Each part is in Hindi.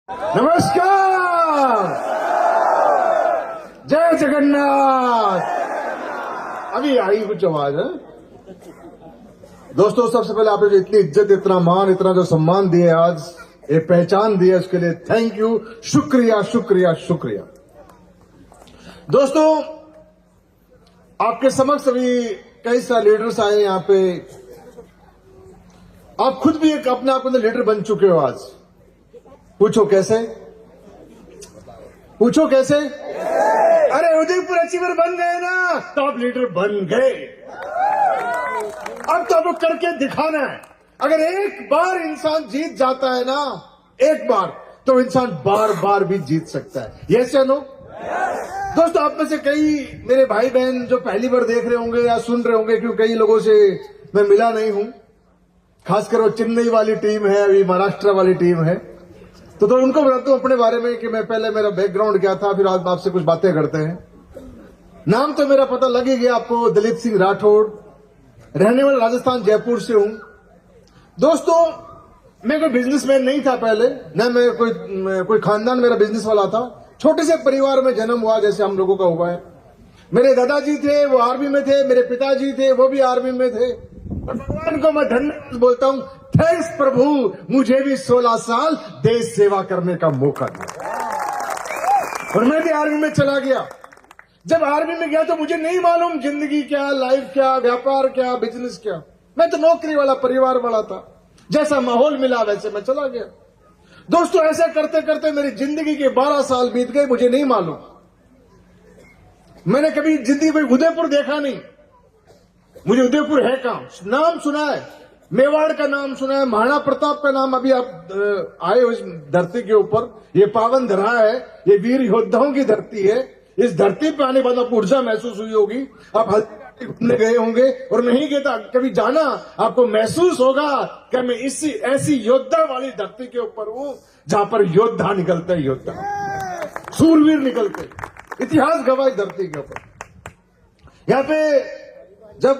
नमस्कार, जय जगन्नाथ। अभी आई कुछ आवाज है। दोस्तों, सबसे पहले आपने जो इतनी इज्जत, इतना मान, इतना जो सम्मान दिए, आज ये पहचान दी है, उसके लिए थैंक यू, शुक्रिया शुक्रिया शुक्रिया। दोस्तों, आपके समक्ष अभी कई सारे लीडर्स आए यहाँ पे। आप खुद भी एक अपने आप को लीडर बन चुके हो। आज पूछो कैसे? पूछो कैसे? अरे उदयपुर अचीवर बन गए ना, तो आप लीडर बन गए। अब तो आपको करके दिखाना है। अगर एक बार इंसान जीत जाता है ना, एक बार, तो इंसान बार बार भी जीत सकता है। यस या नो? दोस्तों, आप में से कई मेरे भाई बहन जो पहली बार देख रहे होंगे या सुन रहे होंगे, क्योंकि कई लोगों से मैं मिला नहीं हूं, खासकर वो चेन्नई वाली टीम है, अभी महाराष्ट्र वाली टीम है, तो उनको बताता हूं अपने बारे में कि मैं पहले मेरा बैकग्राउंड क्या था, फिर आज आपसे कुछ बातें करते हैं। नाम तो मेरा पता लग ही गया आपको, दिलीप सिंह राठौड़, रहने वाला राजस्थान जयपुर से हूं। दोस्तों, मैं कोई बिजनेसमैन नहीं था पहले, न मैं कोई खानदान मेरा बिजनेस वाला था। छोटे से परिवार में जन्म हुआ, जैसे हम लोगों का हुआ है। मेरे दादाजी थे, वो आर्मी में थे, मेरे पिताजी थे, वो भी आर्मी में थे। भगवान को मैं धन्यवाद बोलता हूं, थैंक्स प्रभु, मुझे भी 16 साल देश सेवा करने का मौका दिया और मैं भी आर्मी में चला गया। जब आर्मी में गया तो मुझे नहीं मालूम जिंदगी क्या, लाइफ क्या, व्यापार क्या, बिजनेस क्या। मैं तो नौकरी वाला, परिवार वाला था। जैसा माहौल मिला वैसे मैं चला गया। दोस्तों, ऐसा करते करते मेरी जिंदगी के 12 साल बीत गए, मुझे नहीं मालूम। मैंने कभी जिंदगी में उदयपुर देखा नहीं। मुझे उदयपुर है कहां? नाम सुना है, मेवाड़ का नाम सुना है, महाराणा प्रताप का नाम अभी आप आए हो इस धरती के ऊपर। ये पावन धरा है, ये वीर योद्धाओं की धरती है। इस धरती पे आने के बाद आपको ऊर्जा महसूस हुई होगी। आप हल्दी घूमने गए होंगे और नहीं गए तो कभी जाना, आपको महसूस होगा कि मैं इसी ऐसी योद्धा वाली धरती के ऊपर हूं, जहां पर योद्धा निकलते हैं, योद्धा सूरवीर निकलते, इतिहास गवाही धरती के ऊपर। यहां पे जब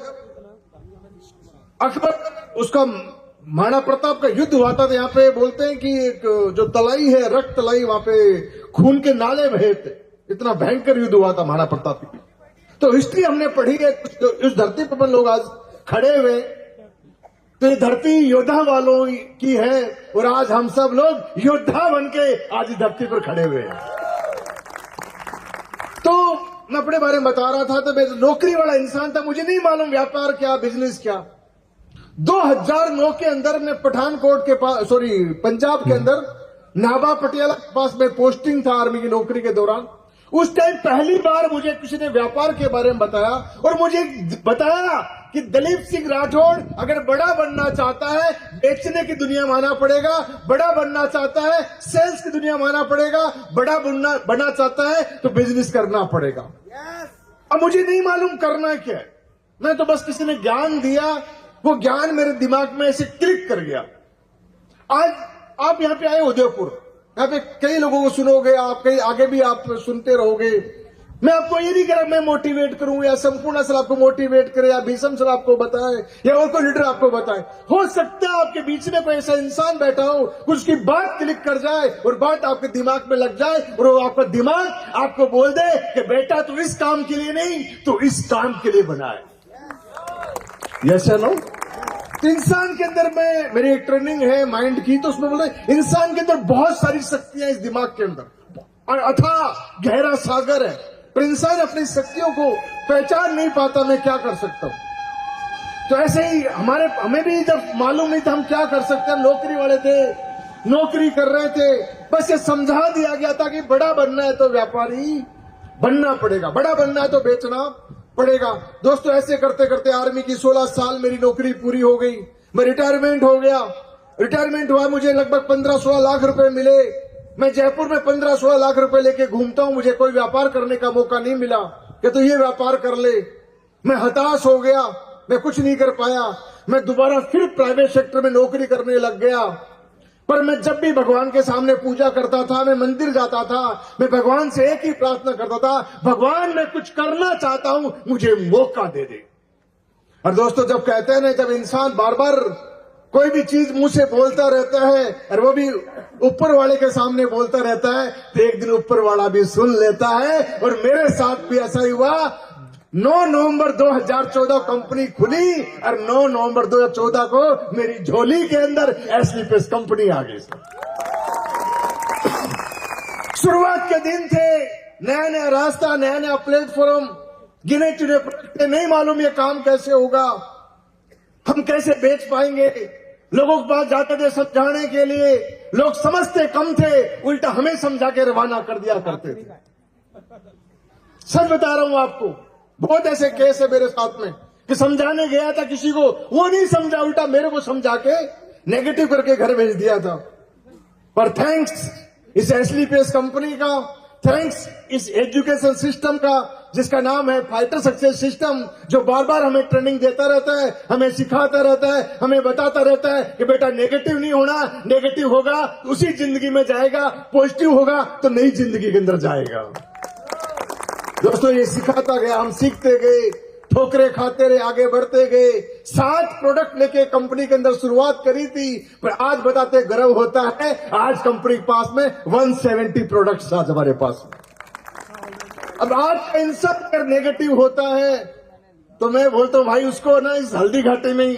अकबर, उसका महाराणा प्रताप का युद्ध हुआ था, तो यहाँ पे बोलते हैं कि एक जो तलाई है, रक्त तलाई, वहां पे खून के नाले बहे थे। इतना भयंकर युद्ध हुआ था महाराणा प्रताप की। तो हिस्ट्री हमने पढ़ी है। इस धरती पर अपन लोग आज खड़े हुए, तो ये धरती योद्धा वालों की है और आज हम सब लोग योद्धा बन के आज इस धरती पर खड़े हुए हैं। तो मैं अपने बारे में बता रहा था, तो मैं नौकरी वाला इंसान था, मुझे नहीं मालूम व्यापार क्या, बिजनेस क्या। 2009 के अंदर मैं पठानकोट के पास, पंजाब के अंदर नाभा पटियाला के पास में पोस्टिंग था आर्मी की नौकरी के दौरान। उस टाइम पहली बार मुझे किसी ने व्यापार के बारे में बताया और मुझे बताया कि दिलीप सिंह राठौड़ अगर बड़ा बनना चाहता है, बेचने की दुनिया में आना पड़ेगा। बड़ा बनना चाहता है, सेल्स की दुनिया में आना पड़ेगा। बड़ा बनना चाहता है तो बिजनेस करना पड़ेगा। अब मुझे नहीं मालूम करना क्या है। मैं तो बस किसी ने ज्ञान दिया, वो ज्ञान मेरे दिमाग में ऐसे क्लिक कर गया। आज आप यहाँ पे आए उदयपुर, यहाँ पे कई लोगों को सुनोगे आप, कई आगे भी आप सुनते रहोगे। मैं आपको ये नहीं कह रहा मैं मोटिवेट करूं या संपूर्ण सर आपको मोटिवेट करे या भीषम सर आपको बताए या और कोई लीडर आपको बताए। हो सकता है आपके बीच में कोई ऐसा इंसान बैठा हो, कुछ की बात क्लिक कर जाए और बात आपके दिमाग में लग जाए और वो आपका दिमाग आपको बोल दे कि बेटा तू इस काम के लिए नहीं, तो इस काम के लिए बना है। यस या नो? तो इंसान के अंदर मेरी एक ट्रेनिंग है माइंड की, तो उसमें बोलते इंसान के अंदर बहुत सारी शक्तियां इस दिमाग के अंदर अथाह गहरा सागर है, पर इंसान अपनी शक्तियों को पहचान नहीं पाता। मैं क्या कर सकता हूं? तो ऐसे ही हमें भी जब मालूम नहीं था हम क्या कर सकते हैं, नौकरी वाले थे, नौकरी कर रहे थे, बस ये समझा दिया गया था कि बड़ा बनना है तो व्यापारी बनना पड़ेगा, बड़ा बनना है तो बेचना पड़ेगा। दोस्तों, ऐसे करते करते आर्मी की 16 साल मेरी नौकरी पूरी हो गई। मैं रिटायरमेंट हो गया। रिटायरमेंट हुआ, मुझे लगभग 15-16 लाख रुपए मिले। मैं जयपुर में 15-16 लाख रुपए लेके घूमता हूं, मुझे कोई व्यापार करने का मौका नहीं मिला कि तो ये व्यापार कर ले। मैं हताश हो गया, मैं कुछ नहीं कर पाया। मैं दोबारा फिर प्राइवेट सेक्टर में नौकरी करने लग गया। पर मैं जब भी भगवान के सामने पूजा करता था, मैं मंदिर जाता था, मैं भगवान से एक ही प्रार्थना करता था, भगवान मैं कुछ करना चाहता हूं, मुझे मौका दे दे। और दोस्तों, जब कहते हैं ना, जब इंसान बार बार कोई भी चीज मुंह से बोलता रहता है और वो भी ऊपर वाले के सामने बोलता रहता है, तो एक दिन ऊपर वाला भी सुन लेता है। और मेरे साथ भी ऐसा ही हुआ। 9 नवंबर 2014 कंपनी खुली और 9 नवंबर 2014 को मेरी झोली के अंदर एसलीपीएस कंपनी आ गई। शुरुआत के दिन थे, नया नया रास्ता, नया नया प्लेटफॉर्म, गिने चुने प्रोडक्ट, नहीं मालूम ये काम कैसे होगा, हम कैसे बेच पाएंगे। लोगों के पास जाते थे समझाने के लिए, लोग समझते कम थे, उल्टा हमें समझा के रवाना कर दिया करते थे। सच बता रहा हूं आपको, बहुत ऐसे केस है मेरे साथ में कि समझाने गया था किसी को, वो नहीं समझा, उल्टा मेरे को समझा के नेगेटिव करके घर भेज दिया था। पर थैंक्स इस एसलीपीएस कंपनी का, थैंक्स इस एजुकेशन सिस्टम का जिसका नाम है फाइटर सक्सेस सिस्टम, जो बार बार हमें ट्रेनिंग देता रहता है, हमें सिखाता रहता है, हमें बताता रहता है कि बेटा नेगेटिव नहीं होना, नेगेटिव होगा तो उसी जिंदगी में जाएगा, पॉजिटिव होगा तो नई जिंदगी के अंदर जाएगा। दोस्तों ये सिखाता गया, हम सीखते गए, ठोकरे खाते रहे, आगे बढ़ते गए। 7 प्रोडक्ट लेके कंपनी के अंदर शुरुआत करी थी, पर आज बताते गर्व होता है, आज कंपनी के पास में 170 प्रोडक्ट्स आज हमारे पास में। अब आज का इंसान अगर नेगेटिव होता है तो मैं बोलता हूं भाई उसको ना इस हल्दी घाटी में ही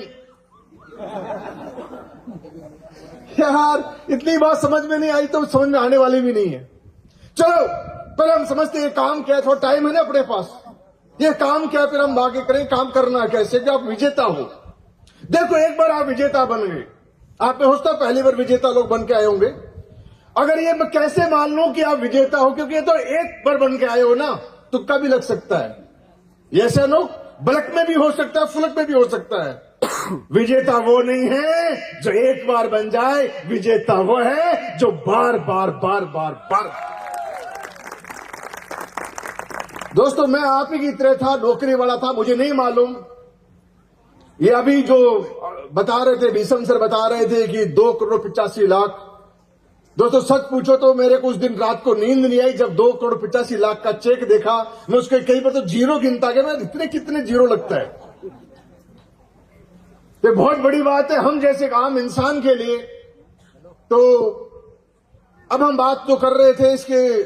यार इतनी बात समझ में नहीं आई तो समझ में आने वाली भी नहीं है। चलो पहले हम समझते हैं काम क्या है, थोड़ा टाइम है ना अपने पास, ये काम क्या है, फिर हम आगे करें काम करना कैसे कि आप विजेता हो। देखो एक बार आप विजेता बन गए, आप में हो सकता पहली बार विजेता लोग बन के आए होंगे। अगर ये मैं कैसे मान लूं कि आप विजेता हो, क्योंकि ये तो एक बार बन के आए हो ना, तुक्का भी लग सकता है, ये से नो बलक में भी हो सकता है, फुलक में भी हो सकता है। विजेता वो नहीं है जो एक बार बन जाए, विजेता वो है जो बार बार बार बार बार। दोस्तों मैं आप ही की तरह था, नौकरी वाला था, मुझे नहीं मालूम। ये अभी जो बता रहे थे, भीषम सर बता रहे थे कि 2 करोड़ 85 लाख। दोस्तों सच पूछो तो मेरे को उस दिन रात को नींद नहीं आई जब 2 करोड़ 85 लाख का चेक देखा। मैं उसके कई बार तो जीरो गिनता गया, मैं इतने कितने जीरो लगता है। ये बहुत बड़ी बात है हम जैसे आम इंसान के लिए। तो अब हम बात तो कर रहे थे इसके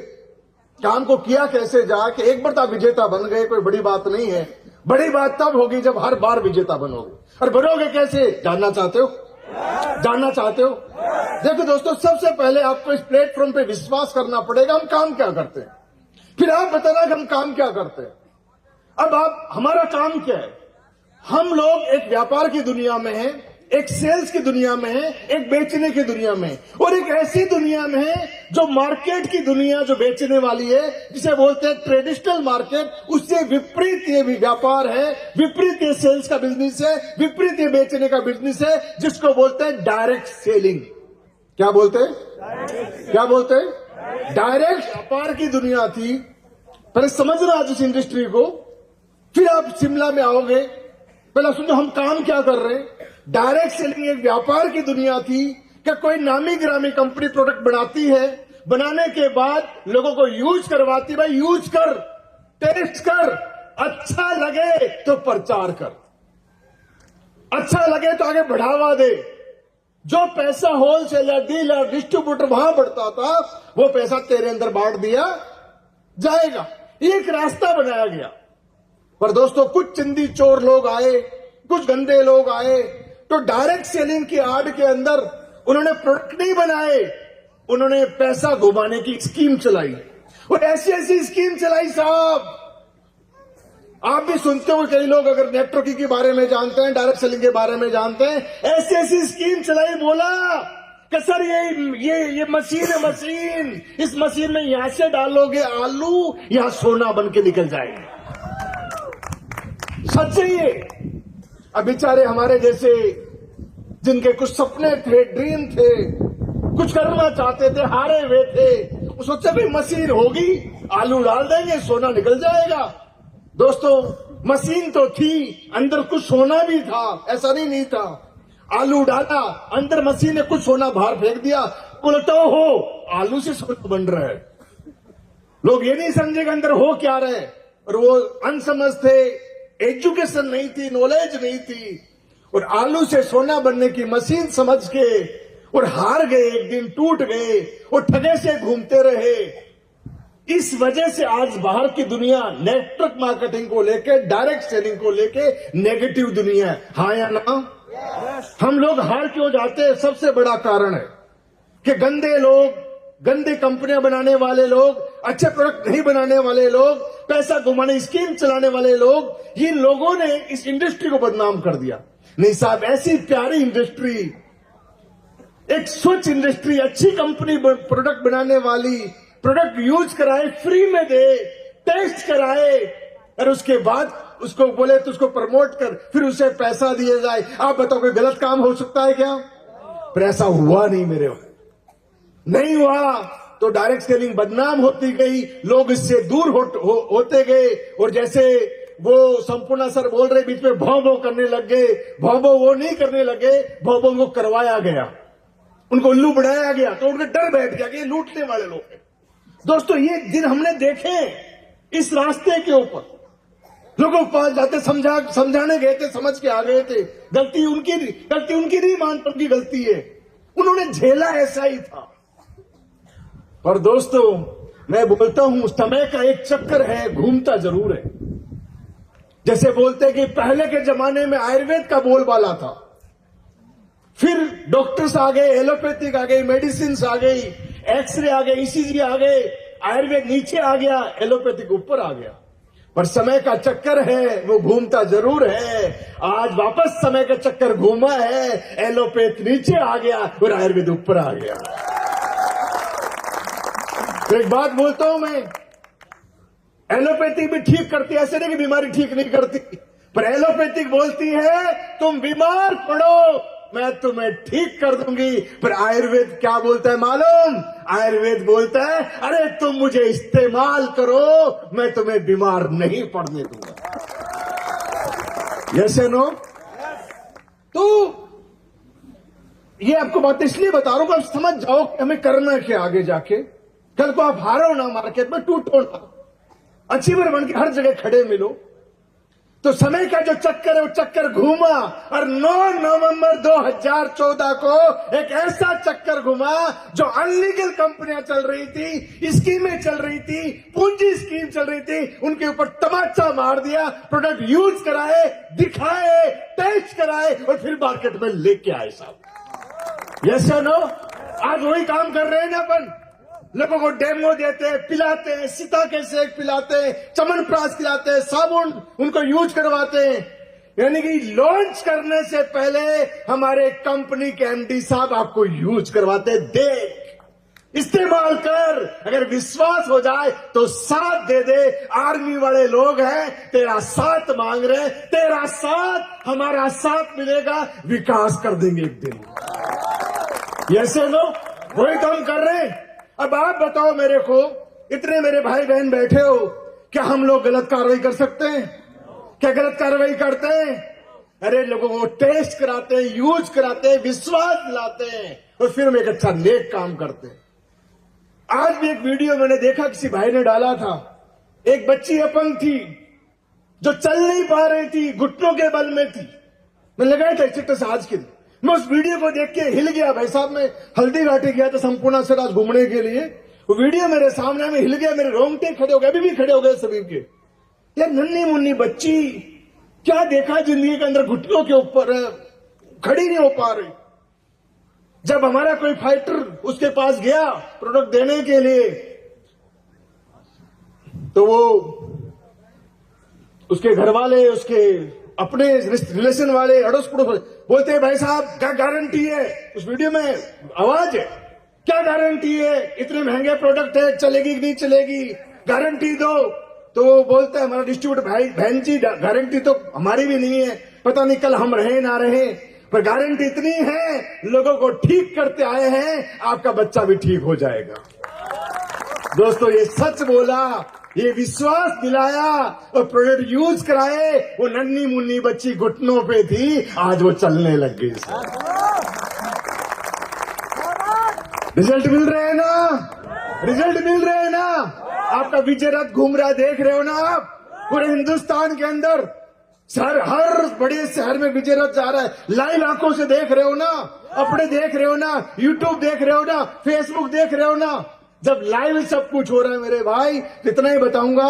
काम को किया कैसे जाए कि एक बार तो विजेता बन गए, कोई बड़ी बात नहीं है। बड़ी बात तब होगी जब हर बार विजेता बनोगे। और बनोगे कैसे, जानना चाहते हो? जानना चाहते हो? देखो दोस्तों सबसे पहले आपको इस प्लेटफॉर्म पे विश्वास करना पड़ेगा हम काम क्या करते हैं, फिर आप बताना कि हम काम क्या करते हैं। अब आप हमारा काम क्या है, हम लोग एक व्यापार की दुनिया में हैं, एक सेल्स की दुनिया में है, एक बेचने की दुनिया में, और एक ऐसी दुनिया में है जो मार्केट की दुनिया जो बेचने वाली है, जिसे बोलते हैं ट्रेडिशनल मार्केट। उससे विपरीत ये भी व्यापार है, विपरीत ये सेल्स का बिजनेस है, विपरीत ये बेचने का बिजनेस है, जिसको बोलते हैं डायरेक्ट सेलिंग। क्या बोलते हैं? क्या बोलते हैं? डायरेक्ट व्यापार की दुनिया थी। पहले समझना आज इस इंडस्ट्री को, फिर आप शिमला में आओगे। पहले सुनो हम काम क्या कर रहे हैं। डायरेक्ट सेलिंग एक व्यापार की दुनिया थी कि कोई नामी गिरामी कंपनी प्रोडक्ट बनाती है, बनाने के बाद लोगों को यूज करवाती, भाई यूज कर, टेस्ट कर, अच्छा लगे तो प्रचार कर, अच्छा लगे तो आगे बढ़ावा दे। जो पैसा होलसेलर, डीलर, डिस्ट्रीब्यूटर वहां बढ़ता था, वो पैसा तेरे अंदर बांट दिया जाएगा। एक रास्ता बनाया गया। पर दोस्तों कुछ चिंदी चोर लोग आए, कुछ गंदे लोग आए, तो डायरेक्ट सेलिंग की आड़ के अंदर उन्होंने प्रोडक्ट नहीं बनाए, उन्होंने पैसा घुमाने की स्कीम चलाई। और ऐसी ऐसी स्कीम चलाई साहब, आप भी सुनते हो। कई लोग अगर नेटवर्किंग के बारे में जानते हैं, डायरेक्ट सेलिंग के बारे में जानते हैं, ऐसी ऐसी स्कीम चलाई, बोला कि सर ये मशीन है, मशीन, इस मशीन में यहां से डालोगे आलू, यहां सोना बन के निकल जाएगा। सच है ये। अब बेचारे हमारे जैसे जिनके कुछ सपने थे, ड्रीम थे, कुछ करना चाहते थे, हारे हुए थे, वो सोचे भाई मशीन होगी, आलू डाल देंगे, सोना निकल जाएगा। दोस्तों मशीन तो थी, अंदर कुछ सोना भी था, ऐसा नहीं था। आलू डाला, अंदर मशीन ने कुछ सोना बाहर फेंक दिया, बोलता हो आलू से सोना बन रहा है। लोग ये नहीं समझे कि अंदर हो क्या रहे, और वो अनसमझ थे, एजुकेशन नहीं थी, नॉलेज नहीं थी। और आलू से सोना बनने की मशीन समझ के और हार गए, एक दिन टूट गए और ठगे से घूमते रहे। इस वजह से आज बाहर की दुनिया नेटवर्क मार्केटिंग को लेके, डायरेक्ट सेलिंग को लेके नेगेटिव दुनिया है। हाँ या ना? हम लोग हार क्यों जाते हैं? सबसे बड़ा कारण है कि गंदे लोग, गंदी कंपनियां बनाने वाले लोग, अच्छे प्रोडक्ट नहीं बनाने वाले लोग, पैसा घुमाने स्कीम चलाने वाले लोग, ये लोगों ने इस इंडस्ट्री को बदनाम कर दिया। नहीं साहब, ऐसी प्यारी इंडस्ट्री, एक स्वच्छ इंडस्ट्री, अच्छी कंपनी प्रोडक्ट बनाने वाली, प्रोडक्ट यूज कराए, फ्री में दे, टेस्ट कराए और उसके बाद उसको बोले तो उसको प्रमोट कर, फिर उसे पैसा दिया जाए। आप बताओ कोई गलत काम हो सकता है क्या? पर ऐसा हुआ नहीं मेरे वहां, नहीं हुआ। तो डायरेक्ट सेलिंग बदनाम होती गई, लोग इससे दूर होते गए। और जैसे वो संपूर्णा सर बोल रहे, बीच में भौ भौ करने लग गए, भौ भौ वो नहीं करने लगे, भौ भौ उनको करवाया गया, उनको उल्लू बढ़ाया गया, तो उनका डर बैठ गया कि ये लूटने वाले लोग हैं। दोस्तों, ये दिन हमने देखे इस रास्ते के ऊपर। लोगों के पास जाते समझाने गए थे, समझ के आ गए थे, गलती उनकी नहीं मानता, उनकी गलती है, उन्होंने झेला, ऐसा ही था। पर दोस्तों, मैं बोलता हूं समय का एक चक्कर है, घूमता जरूर है। जैसे बोलते हैं कि पहले के जमाने में आयुर्वेद का बोलबाला था, फिर डॉक्टर्स आ गए, एलोपैथिक आ गई, मेडिसिन आ गई, एक्सरे आ गए, ईसीजी आ गए, आयुर्वेद नीचे आ गया, एलोपैथिक ऊपर आ गया। पर समय का चक्कर है, वो घूमता जरूर है। आज वापस समय का चक्कर घूमा है, एलोपैथ नीचे आ गया और आयुर्वेद ऊपर आ गया। तो एक बात बोलता हूं मैं, एलोपैथिक भी ठीक करती है, ऐसे नहीं कि बीमारी ठीक नहीं करती, पर एलोपैथिक बोलती है तुम बीमार पड़ो, मैं तुम्हें ठीक कर दूंगी। पर आयुर्वेद क्या बोलता है मालूम? आयुर्वेद बोलता है अरे तुम मुझे इस्तेमाल करो, मैं तुम्हें बीमार नहीं पड़ने दूंगा। यस या नो? तो ये आपको बात इसलिए बता रहा हूं कि आप समझ जाओ कि हमें करना क्या आगे जाके। कल को आप हारो ना मार्केट में, टूटो ना, अचीवर बन के हर जगह खड़े मिलो। तो समय का जो चक्कर है, वो चक्कर घूमा और 9 नवंबर 2014 को एक ऐसा चक्कर घुमा जो अनलीगल कंपनियां चल रही थी, स्कीमें चल रही थी, पूंजी स्कीम चल रही थी, उनके ऊपर तमाचा मार दिया, प्रोडक्ट यूज कराए, दिखाए, टेस्ट कराए और फिर मार्केट में लेके आए साहब। यस या नो? आज वही काम कर रहे हैं ना अपन, लोगों को डेमो देते हैं, पिलाते हैं, सीता के सेक पिलाते हैं, चमनप्राश पिलाते हैं, साबुन उनको यूज करवाते हैं। यानी कि लॉन्च करने से पहले हमारे कंपनी के एमडी साहब आपको यूज करवाते हैं, देख, इस्तेमाल कर, अगर विश्वास हो जाए तो साथ दे दे। आर्मी वाले लोग हैं, तेरा साथ मांग रहे, तेरा साथ, हमारा साथ मिलेगा, विकास कर देंगे एक दिन। ऐसे लोग वही काम कर रहे हैं। अब आप बताओ मेरे को, इतने मेरे भाई बहन बैठे हो, क्या हम लोग गलत कार्रवाई कर सकते हैं? क्या गलत कार्रवाई करते हैं? अरे लोगों को टेस्ट कराते हैं, यूज कराते हैं, विश्वास दिलाते हैं और फिर हम एक अच्छा नेक काम करते हैं। आज भी एक वीडियो मैंने देखा, किसी भाई ने डाला था, एक बच्ची अपंग थी जो चल नहीं पा रही थी, घुटनों के बल में थी। मैं लगाया था स्टेटस आज के दिन, मैं उस वीडियो को देख के हिल गया। भाई साहब, मैं हल्दी घाटी गया था संपूर्णा से आज घूमने के लिए, वो वीडियो मेरे सामने में हिल गया, मेरे रोंगटे खड़े हो गए, अभी भी खड़े हो गए सभी के। यार नन्ही मुन्नी बच्ची, क्या देखा जिंदगी के अंदर, घुटनों के ऊपर खड़ी नहीं हो पा रही। जब हमारा कोई फाइटर उसके पास गया प्रोडक्ट देने के लिए, तो वो उसके घर वाले, उसके अपने रिलेशन वाले, अड़ोस पड़ोस बोलते हैं भाई साहब क्या गारंटी है? उस वीडियो में आवाज है, क्या गारंटी है? इतने महंगे प्रोडक्ट है, चलेगी कि नहीं चलेगी, गारंटी दो। तो वो बोलता है हमारा डिस्ट्रीब्यूटर भाई, बहन जी गारंटी तो हमारी भी नहीं है, पता नहीं कल हम रहे ना रहे, पर गारंटी इतनी है, लोगों को ठीक करते आए हैं, आपका बच्चा भी ठीक हो जाएगा। दोस्तों, ये सच बोला, ये विश्वास दिलाया और प्रोडक्ट यूज कराए। वो नन्ही मुन्नी बच्ची घुटनों पे थी, आज वो चलने लग गई। रिजल्ट मिल रहे हैं ना? रिजल्ट मिल रहे हैं ना? आपका विजय रथ घूम रहा है, देख रहे हो ना आप, पूरे हिंदुस्तान के अंदर। सर हर बड़े शहर में विजय रथ जा रहा है, लाइव आंखों से देख रहे हो ना, अपने देख रहे हो ना, यूट्यूब देख रहे हो ना, फेसबुक देख रहे हो ना। जब लाइव सब कुछ हो रहा है मेरे भाई, इतना ही बताऊंगा,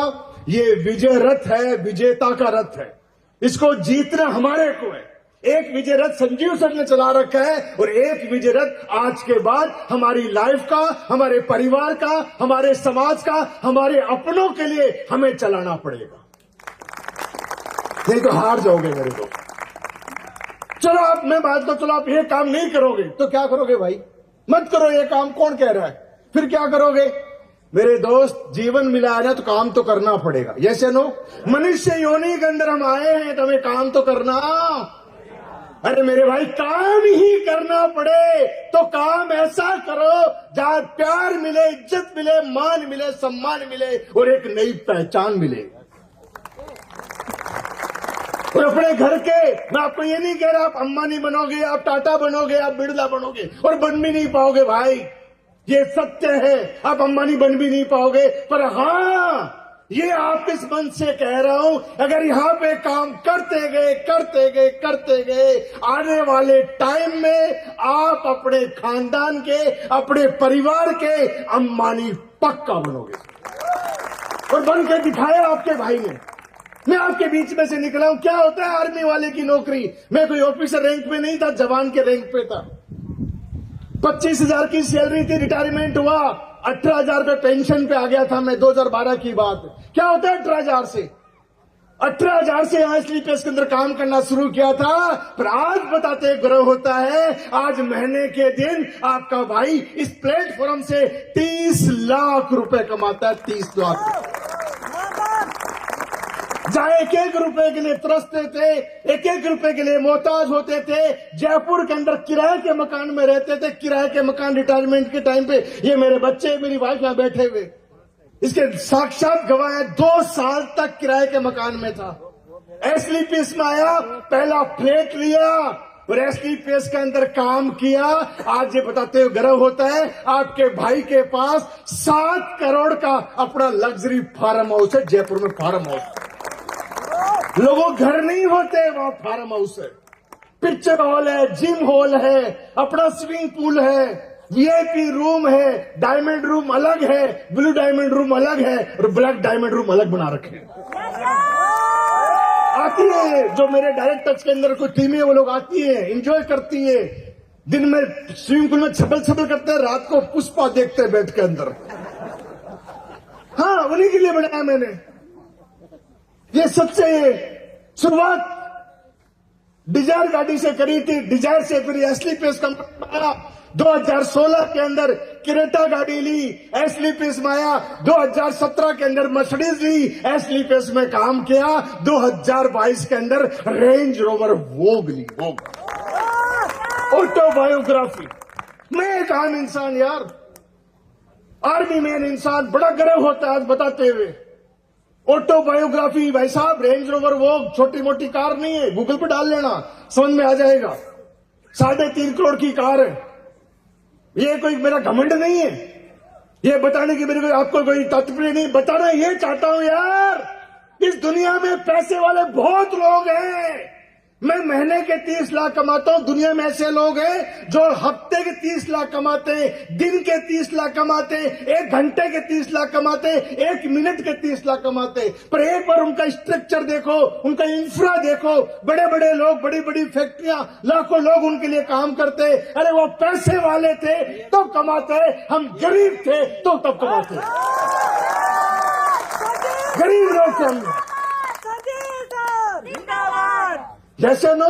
ये विजय रथ है, विजेता का रथ है, इसको जीतना हमारे को है। एक विजय रथ संजीव सर ने चला रखा है और एक विजय रथ आज के बाद हमारी लाइफ का, हमारे परिवार का, हमारे समाज का, हमारे अपनों के लिए हमें चलाना पड़ेगा, नहीं तो हार जाओगे मेरे दोस्त। चलो आप, मैं बात तो चलो आप ये काम नहीं करोगे तो क्या करोगे भाई? मत करो ये काम, कौन कह रहा है? फिर क्या करोगे मेरे दोस्त? जीवन मिला है ना तो काम तो करना पड़ेगा, यस या नो? मनुष्य योनि के अंदर हम आए हैं तो हमें काम तो करना। अरे मेरे भाई, काम ही करना पड़े तो काम ऐसा करो जहां प्यार मिले, इज्जत मिले, मान मिले, सम्मान मिले और एक नई पहचान मिले। और अपने घर के, मैं आपको ये नहीं कह रहा आप अंबानी बनोगे, आप टाटा बनोगे, आप बिरला बनोगे, और बन भी नहीं पाओगे भाई, ये सत्य है, आप अंबानी बन भी नहीं पाओगे। पर हाँ, ये आप इस मन से कह रहा हूं, अगर यहां पे काम करते गए करते गए करते गए, आने वाले टाइम में आप अपने खानदान के, अपने परिवार के अंबानी पक्का बनोगे। और बन के दिखाया आपके भाई ने। मैं आपके बीच में से निकला हूं। क्या होता है आर्मी वाले की नौकरी? मैं कोई ऑफिसर रैंक पे नहीं था, जवान के रैंक पे था। 25,000 की सैलरी थी, रिटायरमेंट हुआ, 18,000 पे पेंशन पे आ गया था मैं, 2012 की बात। क्या होता है 18,000 से? 18,000 से यहां स्लीपर्स के अंदर काम करना शुरू किया था। पर आज बताते गर्व होता है, आज महीने के दिन आपका भाई इस प्लेटफॉर्म से 30 लाख रुपए कमाता है, 30 लाख। जहां एक एक रुपए के लिए तरसते थे, एक एक रुपए के लिए मोहताज होते थे, जयपुर के अंदर किराए के मकान में रहते थे, किराए के मकान रिटायरमेंट के टाइम पे, ये मेरे बच्चे, मेरी वाइफ यहां बैठे हुए, इसके साक्षात गवाह है, 2 साल तक किराए के मकान में था। एसलीपीएस में आया, पहला फ्लैट लिया और एसलीपीएस के अंदर काम किया। आज ये बताते हुए गर्व होता है, आपके भाई के पास 7 करोड़ का अपना लग्जरी फार्म हाउस है, जयपुर में फार्म हाउस। लोगों घर नहीं होते, वहां फार्म हाउस है, पिक्चर हॉल है, जिम हॉल है, अपना स्विमिंग पूल है, वीआईपी रूम है, डायमंड रूम अलग है, ब्लू डायमंड रूम अलग है और ब्लैक डायमंड रूम अलग बना रखे हैं। आती है जो मेरे डायरेक्टर्स के अंदर कोई टीमें, वो लोग आती है, एंजॉय करती है, दिन में स्विमिंग पूल में छबल छबल करते हैं, रात को पुष्पा देखते हैं बैठ के अंदर। हाँ, उन्हीं के लिए बनाया मैंने। ये सबसे शुरुआत डिजायर गाड़ी से करी थी, डिजायर से फिर एसलीपीएस कंपनी आया, 2016 के अंदर क्रेटा गाड़ी ली, एसलीपीएस में आया, 2017 के अंदर मर्सिडीज ली, एसलीपीएस में काम किया, 2022 के अंदर रेंज रोवर वोग ली, वोग। ऑटोबायोग्राफी। मैं एक आम इंसान यार, आर्मी मैन इंसान, बड़ा गर्व होता है आज बताते हुए। ऑटोबायोग्राफी भाई साहब, रेंज रोवर वो छोटी मोटी कार नहीं है, गूगल पे डाल लेना, समझ में आ जाएगा। 3.5 करोड़ की कार है। ये कोई मेरा घमंड नहीं है, ये बताने की मेरे को आपको कोई तात्पर्य नहीं, बताना ये चाहता हूं यार, इस दुनिया में पैसे वाले बहुत लोग हैं। मैं महीने के 30 लाख कमाता हूं, दुनिया में ऐसे लोग हैं जो हफ्ते के 30 लाख कमाते हैं, दिन के 30 लाख कमाते हैं, 1 घंटे के 30 लाख कमाते हैं, 1 मिनट के 30 लाख कमाते हैं। पर एक बार उनका स्ट्रक्चर देखो, उनका इंफ्रा देखो, बड़े बड़े लोग, बड़ी बड़ी फैक्ट्रियां, लाखों लोग उनके लिए काम करते। अरे वो पैसे वाले थे तब कमाते, हम गरीब थे तो तब कमाते, गरीब लोग थे हम। जैसे नो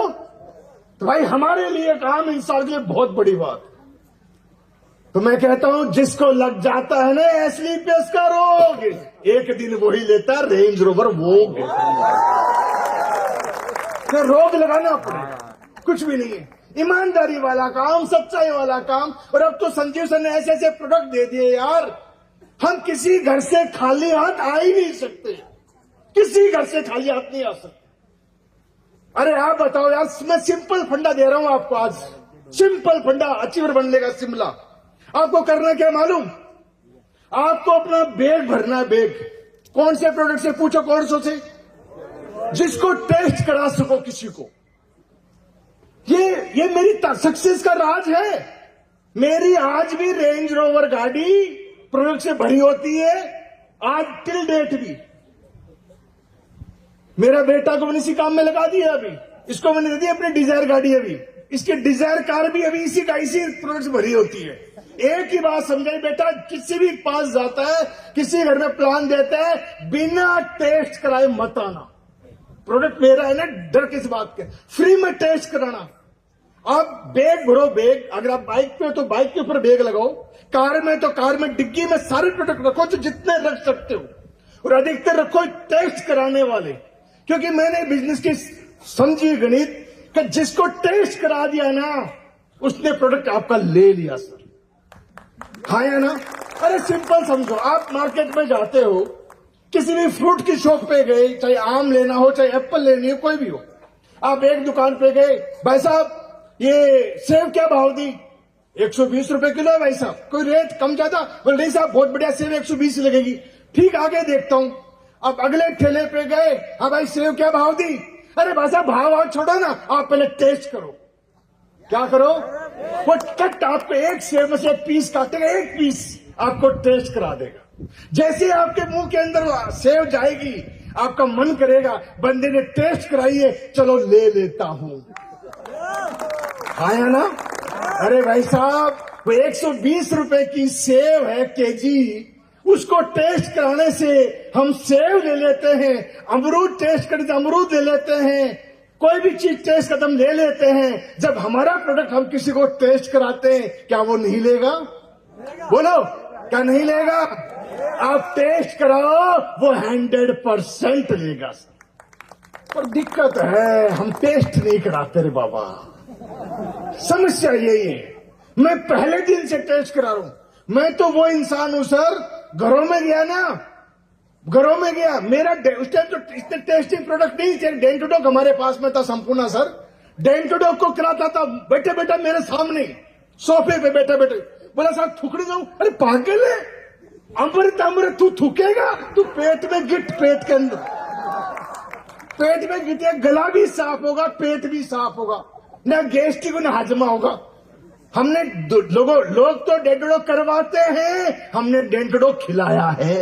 तो भाई हमारे लिए काम इंसान के लिए बहुत बड़ी बात। तो मैं कहता हूं जिसको लग जाता है ना एसलीपीएस का रोग, एक दिन वही लेता रेंज रोवर वोग। तो रोग लगाना पड़ेगा, कुछ भी नहीं है, ईमानदारी वाला काम, सच्चाई वाला काम। और अब तो संजीव सर ने ऐसे ऐसे प्रोडक्ट दे दिए यार, हम किसी घर से खाली हाथ आ ही नहीं सकते, किसी घर से खाली हाथ नहीं आ सकते। अरे आप बताओ यार, मैं सिंपल फंडा दे रहा हूं आपको आज, सिंपल फंडा, अचीवर बनने का शिमला। आपको करना क्या मालूम? आपको अपना बैग भरना है, बैग। कौन से प्रोडक्ट से पूछो, कौन सो से? जिसको टेस्ट करा सको किसी को। ये मेरी सक्सेस का राज है। मेरी आज भी रेंज रोवर गाड़ी प्रोडक्ट से भरी होती है, आज टिल डेट भी। मेरा बेटा को मैंने इसी काम में लगा दिया। अभी इसको मैंने दे दी अपनी डिजायर गाड़ी। अभी इसकी डिजायर कार भी अभी इसी प्रोडक्ट से भरी होती है। एक ही बात समझाई बेटा, किसी भी पास जाता है, किसी घर में प्लान देता है, बिना टेस्ट कराए मत आना। प्रोडक्ट मेरा है ना, डर किस बात के, फ्री में टेस्ट कराना। आप बैग भरो, बैग अगर आप बाइक पे हो तो बाइक के ऊपर बैग लगाओ, कार में तो कार में डिग्गी में सारे प्रोडक्ट रखो जो जितने रख सकते हो, और अधिकतर रखो टेस्ट कराने वाले। क्योंकि मैंने बिजनेस की समझी गणित कि जिसको टेस्ट करा दिया ना, उसने प्रोडक्ट आपका ले लिया सर। हाँ या ना? अरे सिंपल समझो, आप मार्केट में जाते हो, किसी भी फ्रूट की शॉप पे गए, चाहे आम लेना हो, चाहे एप्पल लेनी हो, कोई भी हो, आप एक दुकान पे गए, भाई साहब ये सेब क्या भाव दी? 120 रुपए किलो है भाई साहब। कोई रेट कम ज्यादा? बोले नहीं साहब बहुत बढ़िया सेब 120 लगेगी। ठीक, आगे देखता हूं। अब अगले ठेले पे गए, हाँ भाई सेब क्या भाव दी? अरे भाई साहब भाव छोड़ो ना, आप पहले टेस्ट करो। क्या करो? वो कट आपको एक सेब में से एक पीस काटेगा, एक पीस आपको टेस्ट करा देगा। जैसे आपके मुंह के अंदर सेब जाएगी, आपका मन करेगा बंदे ने टेस्ट कराई है, चलो ले लेता हूं। आया ना? अरे भाई साहब वो 120 रुपए की सेब है केजी, उसको टेस्ट कराने से हम सेब ले लेते हैं, अमरूद टेस्ट करने से अमरूद ले लेते हैं, कोई भी चीज टेस्ट कदम ले लेते हैं। जब हमारा प्रोडक्ट हम किसी को टेस्ट कराते हैं, क्या वो नहीं लेगा? बोलो, क्या नहीं लेगा? आप टेस्ट कराओ, वो 100% लेगा। पर दिक्कत है, हम टेस्ट नहीं कराते रे बाबा। समस्या यही है। मैं पहले दिन से टेस्ट करा रहा हूं। मैं तो वो इंसान हूं सर, घरों में गया ना, घरों में गया, मेरा उस टाइम तो इतने टेस्टिंग प्रोडक्ट नहीं थे। डेंटोडॉक हमारे पास में था संपूर्ण सर, डेंटोडॉक को कराता था बैठे बैठे मेरे सामने सोफे पे बैठे बैठे। बोला साहब थूकने जाऊं? अरे पागल है, अमृत अमृत तू थूकेगा? तू पेट में गिट, पेट के अंदर पेट में गिटे, गला भी साफ होगा, पेट भी साफ होगा, ना गैस्ट्रिक ना हजमा होगा। हमने लोग तो डेंटोडॉक करवाते हैं, हमने डेंटोडॉक खिलाया है।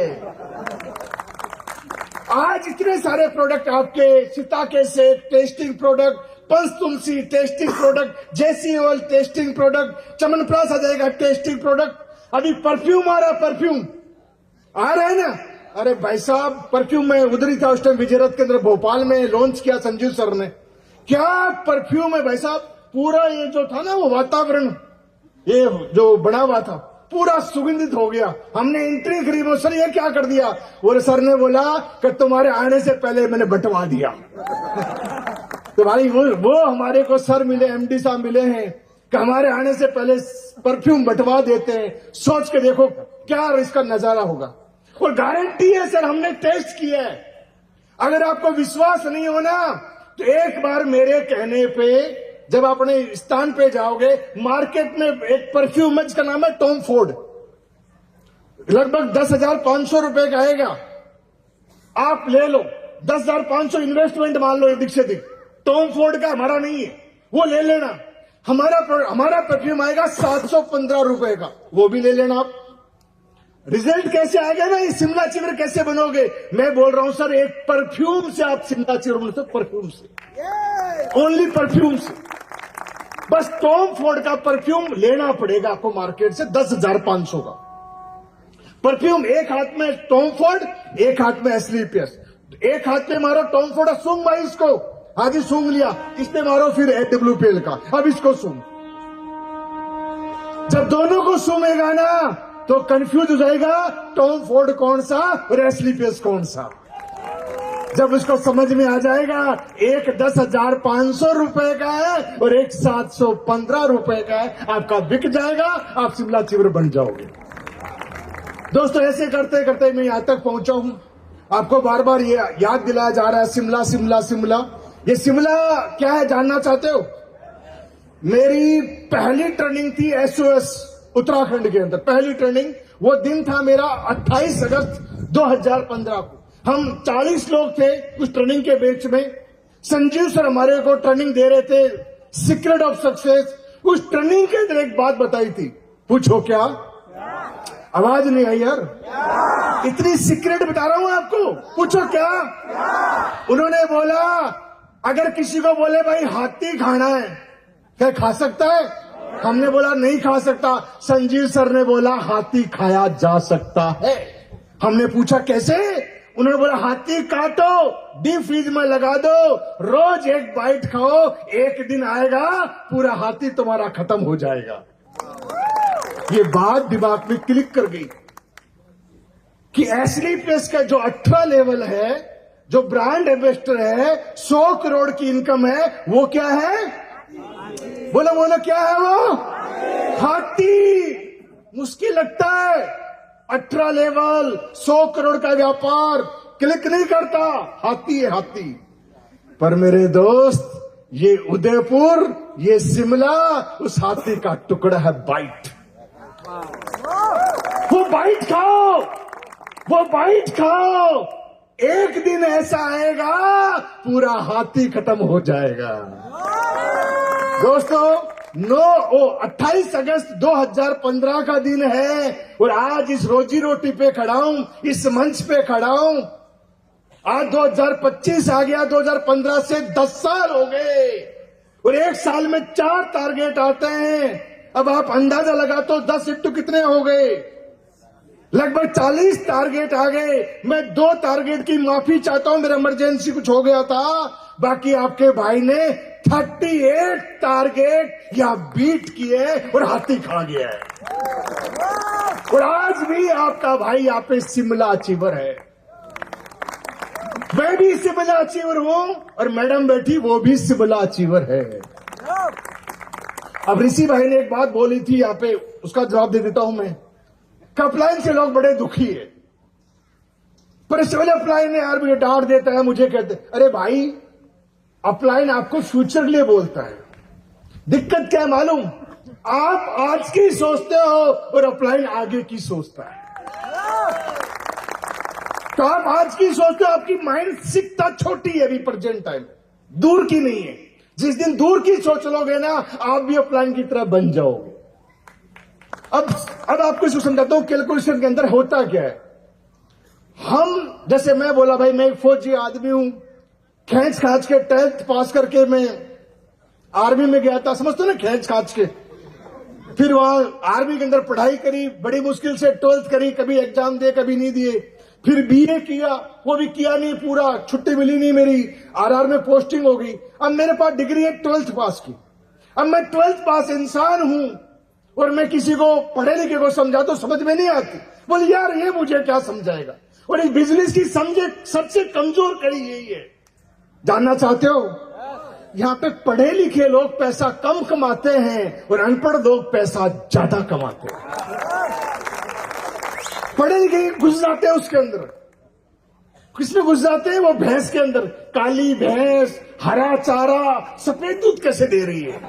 आज इतने सारे प्रोडक्ट आपके, सीता से टेस्टिंग प्रोडक्ट, पंचतुलसी टेस्टिंग प्रोडक्ट, जैसी ऑयल टेस्टिंग प्रोडक्ट, चमनप्राश आ जाएगा टेस्टिंग प्रोडक्ट, अभी परफ्यूम आ रहा, परफ्यूम आ रहा है ना। अरे भाई साहब परफ्यूम में उधर ही था उस टाइम, विजयरथ के अंदर भोपाल में लॉन्च किया संजीव सर ने। क्या परफ्यूम है भाई साहब, पूरा ये जो था ना वो वातावरण, ये जो बना हुआ था पूरा सुगंधित हो गया। हमने एंट्री करी, सर ये क्या कर दिया? और सर ने बोला कि तुम्हारे आने से पहले मैंने बंटवा दिया। तो भाई वो हमारे को सर मिले, एमडी साहब मिले हैं कि हमारे आने से पहले परफ्यूम बंटवा देते हैं। सोच के देखो क्या इसका नजारा होगा। और गारंटी है सर, हमने टेस्ट किया है। अगर आपको विश्वास नहीं होना तो एक बार मेरे कहने पे जब अपने स्थान पे जाओगे, मार्केट में एक परफ्यूम है जिसका नाम है टॉम फोर्ड, लगभग 10,500 रुपए का आएगा। आप ले लो, 10,500 इन्वेस्टमेंट मान लो अधिक से अधिक। टॉम फोर्ड का हमारा नहीं है, वो ले लेना। हमारा परफ्यूम आएगा 715 रुपए का, वो भी ले लेना आप। रिजल्ट कैसे आएगा ना, ये शिमला चिवर कैसे बनोगे? मैं बोल रहा हूं सर, एक परफ्यूम से आप शिमला चिवर बनो, तो परफ्यूम से, ओनली परफ्यूम से। बस टॉम फोर्ड का परफ्यूम लेना पड़ेगा आपको मार्केट से 10,500 का परफ्यूम। एक हाथ में टॉम फोर्ड, एक हाथ में एसलीपियस। एक हाथ में मारो टॉम फोर्ड, सूंघ भाई इसको, आज ही सूंघ लिया, इसमें मारो फिर एडब्ल्यूपीएल का, अब इसको सूंघ। जब दोनों को सूंघेगा ना तो कंफ्यूज हो जाएगा टॉम फोर्ड कौन सा और एसलीपियस कौन सा। जब उसको समझ में आ जाएगा, एक 10,500 रुपए का है और एक 715 रुपए का है, आपका बिक जाएगा, आप शिमला चिवर बन जाओगे। दोस्तों ऐसे करते करते मैं यहां तक पहुंचा हूं। आपको बार बार ये याद दिलाया जा रहा है, शिमला शिमला शिमला। ये शिमला क्या है जानना चाहते हो? मेरी पहली ट्रेनिंग थी एसओएस उत्तराखंड के अंदर, पहली ट्रेनिंग। वो दिन था मेरा 28 अगस्त 2015 को। हम 40 लोग थे उस ट्रेनिंग के बैच में। संजीव सर हमारे को ट्रेनिंग दे रहे थे, सीक्रेट ऑफ सक्सेस। उस ट्रेनिंग के अंदर एक बात बताई थी, पूछो क्या? आवाज नहीं आई यार, इतनी सीक्रेट बता रहा हूं आपको, पूछो क्या? उन्होंने बोला अगर किसी को बोले भाई हाथी खाना है, क्या खा सकता है? हमने बोला नहीं खा सकता। संजीव सर ने बोला हाथी खाया जा सकता है। हमने पूछा कैसे? उन्होंने बोला हाथी काटो, डीप फ्रीज में लगा दो, रोज एक बाइट खाओ, एक दिन आएगा पूरा हाथी तुम्हारा खत्म हो जाएगा। ये बात दिमाग में क्लिक कर गई कि एसली प्लस का जो 18 लेवल है, जो ब्रांड एम्बेसडर है, 100 करोड़ की इनकम है, वो क्या है? बोलो बोलो, क्या है वो? हाथी। मुश्किल लगता है, 18 लेवल, 100 करोड़ का व्यापार क्लिक नहीं करता। हाथी है हाथी। पर मेरे दोस्त, ये उदयपुर, ये शिमला, उस हाथी का टुकड़ा है बाइट। वो बाइट खाओ, वो बाइट खाओ, एक दिन ऐसा आएगा पूरा हाथी खत्म हो जाएगा। दोस्तों 28 अगस्त 2015 का दिन है और आज इस रोजी रोटी पे खड़ा हूं, इस मंच पे खड़ा हूं। आज 2025 आ गया, 2015 से 10 साल हो गए और एक साल में 4 टारगेट आते हैं। अब आप अंदाजा लगा तो 10 इंटू कितने हो गए? लगभग 40 टारगेट आ गए। मैं 2 टारगेट की माफी चाहता हूं, मेरा इमरजेंसी कुछ हो गया था। बाकी आपके भाई ने 38 टारगेट या बीट किए और हाथी खा गया है। और आज भी आपका भाई यहाँ पे शिमला अचीवर है। मैं भी शिमला अचीवर हूं और मैडम बैठी वो भी शिमला अचीवर है। अब ऋषि भाई ने एक बात बोली थी यहाँ पे, उसका जवाब दे देता हूं मैं। अपलाइन से लोग बड़े दुखी है, पर सिविल अपलाइन ने यार मुझे डांट देता है, मुझे कहते अरे भाई अपलाइन आपको फ्यूचर के लिए बोलता है। दिक्कत क्या है मालूम? आप आज की सोचते हो और अपलाइन आगे की सोचता है। तो आप आज की सोचते हो, आपकी मानसिकता छोटी है अभी प्रेजेंट टाइम, दूर की नहीं है। जिस दिन दूर की सोच लोगे ना, आप भी अपलाइन की तरह बन जाओगे। अब आपको इसको समझाता हूं कैलकुलेशन के अंदर होता क्या है। हम जैसे मैं बोला भाई मैं एक फौजी आदमी हूं, खींच खाच के 10th पास करके मैं आर्मी में गया था, समझते ना, खींच खाच के। फिर वहां आर्मी के अंदर पढ़ाई करी, बड़ी मुश्किल से 12th करी, कभी एग्जाम दिए कभी नहीं दिए। फिर बीए किया, वो भी किया नहीं पूरा, छुट्टी मिली नहीं मेरी, आरआर में पोस्टिंग हो गई। अब मेरे पास डिग्री है 12th पास की। अब मैं 12th पास इंसान हूं और मैं किसी को पढ़े लिखे को समझा तो समझ में नहीं आती। बोले यार ये मुझे क्या समझाएगा। और इस बिजनेस की समझे सबसे कमजोर कड़ी यही है। जानना चाहते हो? यहां पे पढ़े लिखे लोग पैसा कम कमाते हैं और अनपढ़ लोग पैसा ज्यादा कमाते हैं। पढ़े लिखे घुस जाते हैं उसके अंदर। किसमें घुस जाते हैं? वो भैंस के अंदर। काली भैंस, हरा चारा, सफेद दूध कैसे दे रही है?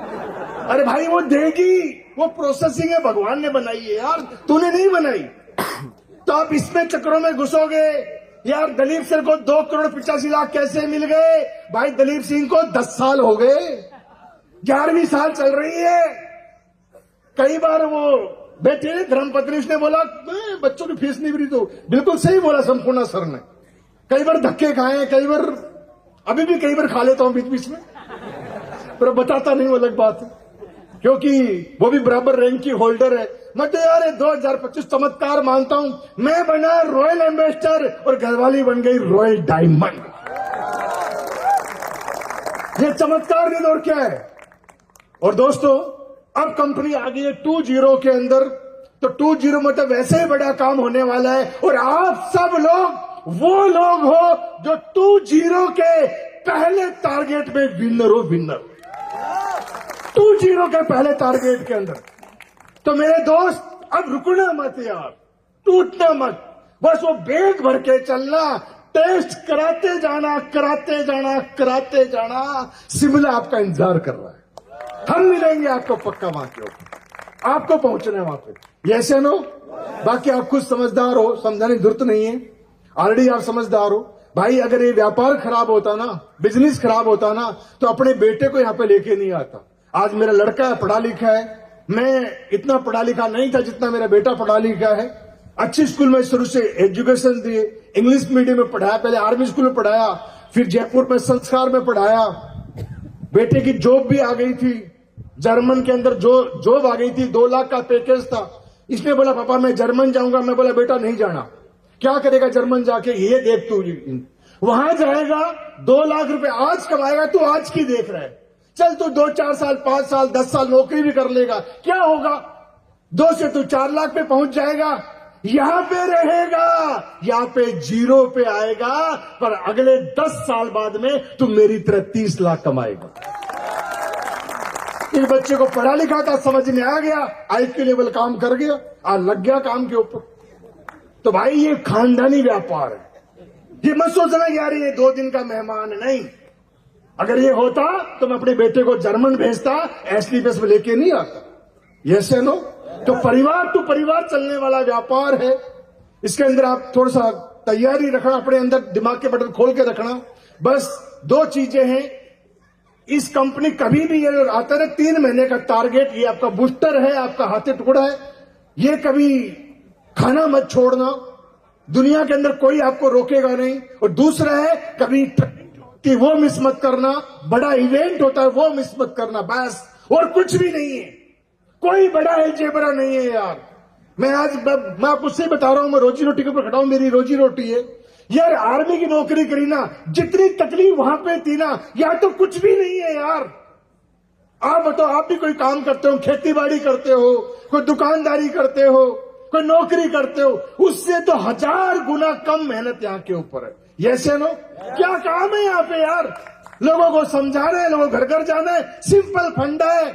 अरे भाई वो देगी, वो प्रोसेसिंग है, भगवान ने बनाई है यार, तूने नहीं बनाई। तो आप इसमें चक्रों में घुसोगे। यार दलीप सर को 2 करोड़ 85 लाख कैसे मिल गए? भाई दलीप सिंह को 10 साल हो गए, 11वीं साल चल रही है। कई बार वो बैठे धर्मपत्नी, उसने बोला बच्चों की फीस नहीं भरी, तो बिल्कुल सही बोला संपूर्ण सर ने। कई बार धक्के खाए, कई बार अभी भी कई बार खा लेता हूं बीच बीच में, पर बताता नहीं, वो अलग बात है, क्योंकि वो भी बराबर रैंक की होल्डर है। मैं तो यार 2025 चमत्कार मानता हूं। मैं बना रॉयल एम्बेसडर और घरवाली बन गई रॉयल डायमंड। ये चमत्कार नहीं और क्या है। और दोस्तों अब कंपनी आ गई है 2.0 के अंदर, तो 2.0 मतलब वैसे ही बड़ा काम होने वाला है। और आप सब लोग वो लोग हो जो 2.0 के पहले टारगेट में विनर हो, विनर 2.0 के पहले टारगेट के अंदर। तो मेरे दोस्त अब रुकना मत यार, टूटना मत, बस वो बैग भर के चलना, टेस्ट कराते जाना, कराते जाना, कराते जाना। शिमला आपका इंतजार कर रहा है, हम मिलेंगे आपको पक्का वहां के ऊपर, आपको पहुंचना है वहां पे। ऐसे नो, बाकी आप खुद समझदार हो, समझाने की जरूरत नहीं है। ऑलरेडी आप समझदार हो भाई। अगर ये व्यापार खराब होता ना, बिजनेस खराब होता ना, तो अपने बेटे को यहां पे लेके नहीं आता। आज मेरा लड़का है, पढ़ा लिखा है, मैं इतना पढ़ा लिखा नहीं था जितना मेरा बेटा पढ़ा लिखा है। अच्छी स्कूल में शुरू से एजुकेशन दिए, इंग्लिश मीडियम में पढ़ाया, पहले आर्मी स्कूल में पढ़ाया, फिर जयपुर में संस्कार में पढ़ाया। बेटे की जॉब भी आ गई थी, जर्मन के अंदर जॉब आ गई थी, 2 लाख का पैकेज था। इसने बोला पापा मैं जर्मन जाऊंगा। मैं बोला बेटा नहीं जाना। क्या करेगा जर्मन जाके, ये देख तू वहां जाएगा 2 लाख रुपए आज कमाएगा, तू आज की देख रहा है। चल तू 2, 4 साल, 5 साल, 10 साल नौकरी भी कर लेगा, क्या होगा? 2 से तू 4 लाख पे पहुंच जाएगा। यहां पे रहेगा, यहां पे 0 पे आएगा, पर अगले 10 साल बाद में तू मेरी तरह 30 लाख कमाएगा। इस बच्चे को पढ़ा लिखा था, समझ में आ गया, IQ लेवल काम कर गया, आज लग गया काम के ऊपर। तो भाई ये खानदानी व्यापार है। ये मत सोचना यार ये 2 दिन का मेहमान है, नहीं। अगर ये होता तो मैं अपने बेटे को जर्मन भेजता, एसलीपेस में लेके नहीं आता। Yes no? तो परिवार चलने वाला व्यापार है। इसके अंदर आप थोड़ा सा तैयारी रखना, अपने अंदर दिमाग के बटन खोल के रखना। बस 2 चीजें हैं। इस कंपनी कभी भी ये आता है 3 महीने का टारगेट, ये आपका बूस्टर है, आपका हाथी टुकड़ा है। ये कभी खाना मत छोड़ना, दुनिया के अंदर कोई आपको रोकेगा नहीं। और दूसरा है कभी कि वो मिस मत करना, बड़ा इवेंट होता है वो मिस मत करना, बस। और कुछ भी नहीं है, कोई बड़ा अलजेब्रा नहीं है यार। मैं आपको सही बता रहा हूं, मैं रोजी रोटी के ऊपर खड़ा हूं, मेरी रोजी रोटी है यार। आर्मी की नौकरी करी ना, जितनी तकलीफ वहां पे थी ना, यहाँ तो कुछ भी नहीं है यार। आप बताओ, आप भी कोई काम करते हो, खेती बाड़ी करते हो, कोई दुकानदारी करते हो, कोई नौकरी करते हो, उससे तो 1000 गुना कम मेहनत यहाँ के ऊपर है। Yes no? क्या काम है यहाँ पे यार? लोगों को समझाना है, लोगों घर घर जाना है, सिंपल फंडा है।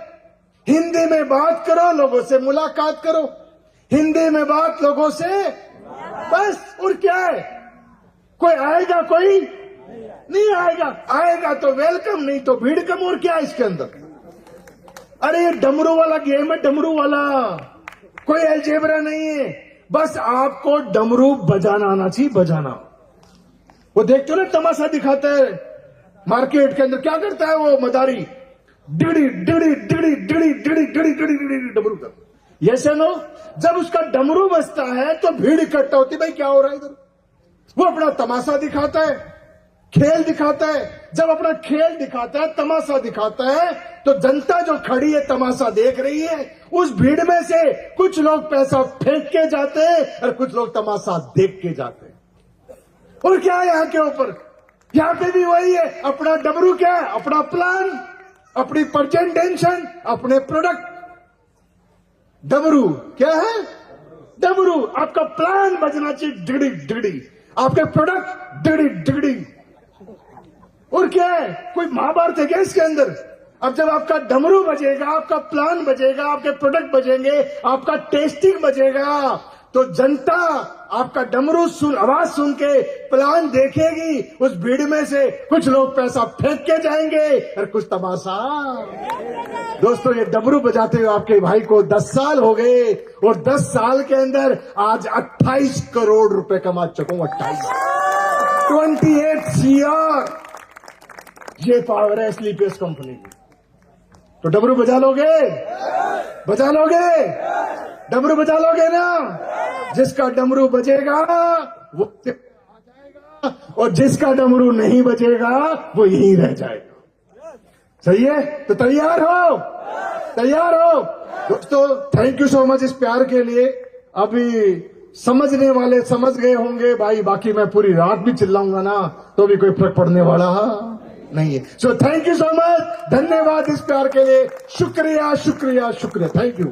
हिंदी में बात करो, लोगों से मुलाकात करो, हिंदी में बात लोगों से, बस। और क्या है? कोई आएगा, कोई नहीं आएगा, आएगा तो वेलकम, नहीं तो भीड़ कम। और क्या है इसके अंदर? अरे ये डमरू वाला गेम है, डमरू वाला, कोई अलजेब्रा नहीं है। बस आपको डमरू बजाना आना चाहिए, बजाना। वो देखते हो ना, तमाशा दिखाता है मार्केट के अंदर, क्या करता है वो मदारी, डिड़ी डिड़ी डिड़ी डिड़ी डिड़ी डिड़ी डिड़ी डमरू का। Yes no? जब उसका डमरू बजता है तो भीड़ इकट्ठा होती, भाई क्या हो रहा है इधर। वो अपना तमाशा दिखाता है, खेल दिखाता है। जब अपना खेल दिखाता है, तमाशा दिखाता है, तो जनता जो खड़ी है तमाशा देख रही है, उस भीड़ में से कुछ लोग पैसा फेंक के जाते हैं और कुछ लोग तमाशा देख के जाते हैं। और क्या है यहाँ के ऊपर? यहाँ पे भी वही है, अपना डमरू क्या है, अपना प्लान, अपनी प्रेजेंटेशन, अपने प्रोडक्ट। डमरू क्या है? डमरू। आपका प्लान बजना चाहिए डिगड़ी डिगड़ी, आपके प्रोडक्ट डिगड़ी डिगड़ी। और क्या है? कोई महाभारत है क्या इसके अंदर? अब जब आपका डमरू बजेगा, आपका प्लान बजेगा, आपके प्रोडक्ट बजेंगे, आपका टेस्टिंग बजेगा, तो जनता आपका डमरू आवाज सुन के प्लान देखेगी। उस भीड़ में से कुछ लोग पैसा फेंक के जाएंगे और कुछ तमाशा। दोस्तों, ये डमरू बजाते हुए आपके भाई को 10 साल हो गए, और 10 साल के अंदर आज 28 करोड़ रुपए कमा चुका हूं। 28 CR। ये पावर है स्लीपर्स कंपनी की। तो डमरू बजा लोगे? बजा लोगे? डमरू बजा लोगे ना? जिसका डमरू बजेगा वो आ जाएगा, और जिसका डमरू नहीं बजेगा वो यहीं रह जाएगा। सही है? तो तैयार हो? तैयार हो? दोस्तों, थैंक यू सो मच इस प्यार के लिए। अभी समझने वाले समझ गए होंगे भाई, बाकी मैं पूरी रात भी चिल्लाऊंगा ना तो भी कोई फर्क पड़ने वाला नहीं है। So thank you so much, धन्यवाद इस प्यार के लिए। शुक्रिया शुक्रिया शुक्रिया, थैंक यू।